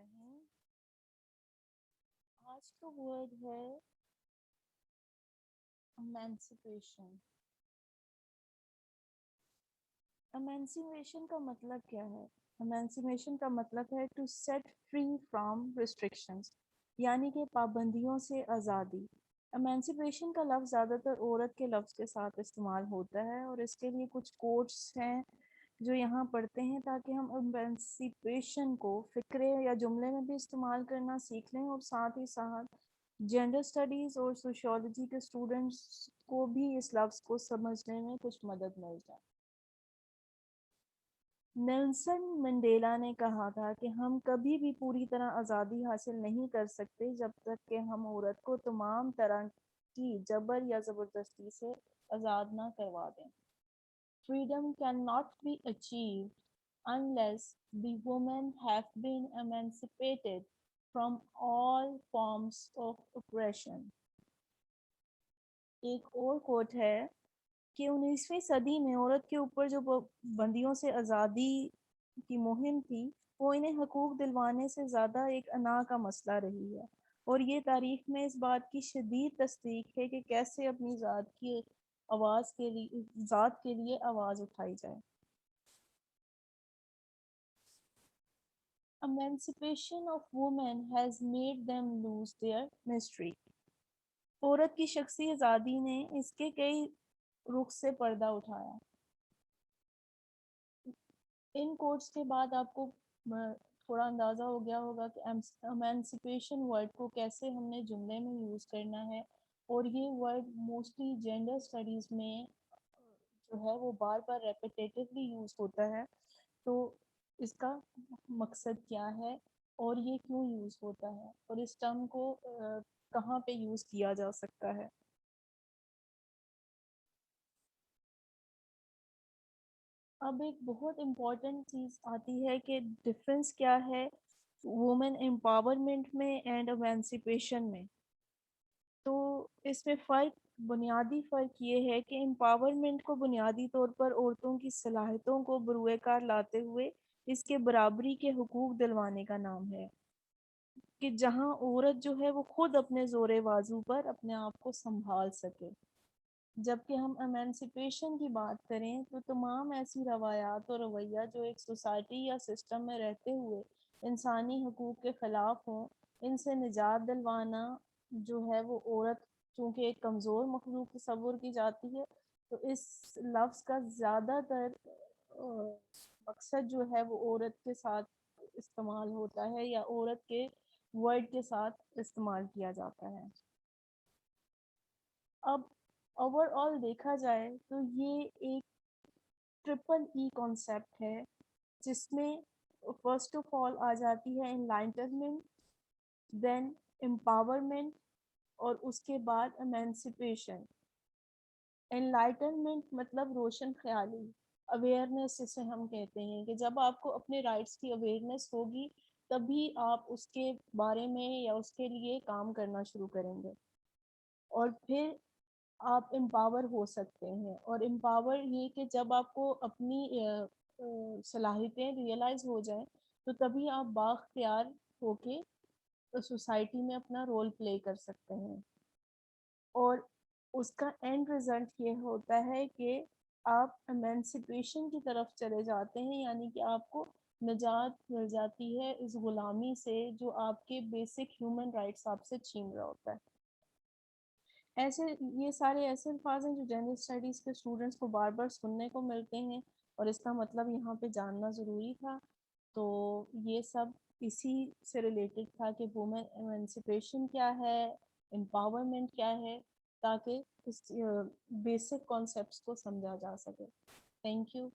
الرحیم. آج کا ورڈ ہے ایمانسپیشن. ایمانسپیشن کا مطلب کیا ہے؟ ایمانسپیشن کا مطلب ہے to set free from restrictions, یعنی کہ پابندیوں سے آزادی. ایمانسپیشن کا لفظ زیادہ تر عورت کے لفظ کے ساتھ استعمال ہوتا ہے، اور اس کے لیے کچھ کوٹس ہیں جو یہاں پڑھتے ہیں تاکہ ہم ایمانسپیشن کو فکرے یا جملے میں بھی استعمال کرنا سیکھ لیں، اور ساتھ ہی ساتھ جینڈر اسٹڈیز اور سوشیولوجی کے اسٹوڈنٹس کو بھی اس لفظ کو سمجھنے میں کچھ مدد مل جائے. نیلسن منڈیلا نے کہا تھا کہ ہم کبھی بھی پوری طرح آزادی حاصل نہیں کر سکتے جب تک کہ ہم عورت کو تمام طرح کی جبر یا زبردستی سے آزاد نہ کروا دیں. Freedom cannot be achieved unless the women have been emancipated from all forms of oppression. ایک اور کوٹ ہے کہ 19ویں صدی میں عورت کے اوپر جو بندیوں سے آزادی کی مہم تھی وہ انہیں حقوق دلوانے سے زیادہ ایک انا کا مسئلہ رہی ہے، اور یہ تاریخ میں اس بات کی شدید تصدیق ہے کہ کیسے اپنی ذات کے لیے آواز اٹھائی جائے. Emancipation of women has made them lose their mystery. عورت کی شخصی آزادی نے اس کے کئی رخ سے پردہ اٹھایا. ان کوٹس کے بعد آپ کو تھوڑا اندازہ ہو گیا ہوگا کہ ایمانسپیشن ورڈ کو کیسے ہم نے جملے میں یوز کرنا ہے، اور یہ ورڈ موسٹلی جینڈر اسٹڈیز میں جو ہے وہ بار بار ریپیٹیٹیولی یوز ہوتا ہے. تو اس کا مقصد کیا ہے اور یہ کیوں یوز ہوتا ہے، اور اس ٹرم کو کہاں پہ یوز کیا جا سکتا ہے. اب ایک بہت امپورٹنٹ چیز آتی ہے کہ ڈفرینس کیا ہے وومن امپاورمنٹ میں اینڈ ایمانسپیشن میں. تو اس میں بنیادی فرق یہ ہے کہ امپاورمنٹ کو بنیادی طور پر عورتوں کی صلاحیتوں کو بروئے کار لاتے ہوئے اس کے برابری کے حقوق دلوانے کا نام ہے، کہ جہاں عورت جو ہے وہ خود اپنے زور بازو پر اپنے آپ کو سنبھال سکے. جبکہ ہم ایمانسپیشن کی بات کریں تو تمام ایسی روایات اور رویہ جو ایک سوسائٹی یا سسٹم میں رہتے ہوئے انسانی حقوق کے خلاف ہوں، ان سے نجات دلوانا جو ہے وہ عورت چونکہ ایک کمزور مخلوق تصور کی جاتی ہے، تو اس لفظ کا زیادہ تر مقصد جو ہے وہ عورت کے ساتھ استعمال ہوتا ہے یا عورت کے ورڈ کے ساتھ استعمال کیا جاتا ہے. اب اوور آل دیکھا جائے تو یہ ایک ٹرپل ای کانسیپٹ ہے جس میں فرسٹ آف آل آ جاتی ہے انلائٹنمنٹ، دین امپاورمنٹ، اور اس کے بعد ایمانسپیشن. انلائٹنمنٹ مطلب روشن خیالی، اویئرنیس اسے ہم کہتے ہیں، کہ جب آپ کو اپنے رائٹس کی اویئرنیس ہوگی تبھی آپ اس کے بارے میں یا اس کے لیے کام کرنا شروع کریں گے، اور پھر آپ امپاور ہو سکتے ہیں. اور امپاور یہ کہ جب آپ کو اپنی صلاحیتیں ریئلائز ہو جائیں تو تبھی آپ بااختیار ہو کے سوسائٹی میں اپنا رول پلے کر سکتے ہیں. اور اس کا اینڈ رزلٹ یہ ہوتا ہے کہ آپ ایمانسپیشن کی طرف چلے جاتے ہیں، یعنی کہ آپ کو نجات مل جاتی ہے اس غلامی سے جو آپ کے بیسک ہیومن رائٹس آپ سے چھین رہا ہوتا ہے. ایسے یہ سارے ایسے الفاظ ہیں جو جنرل اسٹڈیز کے اسٹوڈنٹس کو بار بار سننے کو ملتے ہیں، اور اس کا مطلب یہاں پہ جاننا ضروری تھا. تو یہ سب اسی سے ریلیٹڈ تھا کہ وومن ایمانسپیشن کیا ہے، امپاورمنٹ کیا ہے، تاکہ اس بیسک کانسیپٹس کو سمجھا جا سکے. Thank you.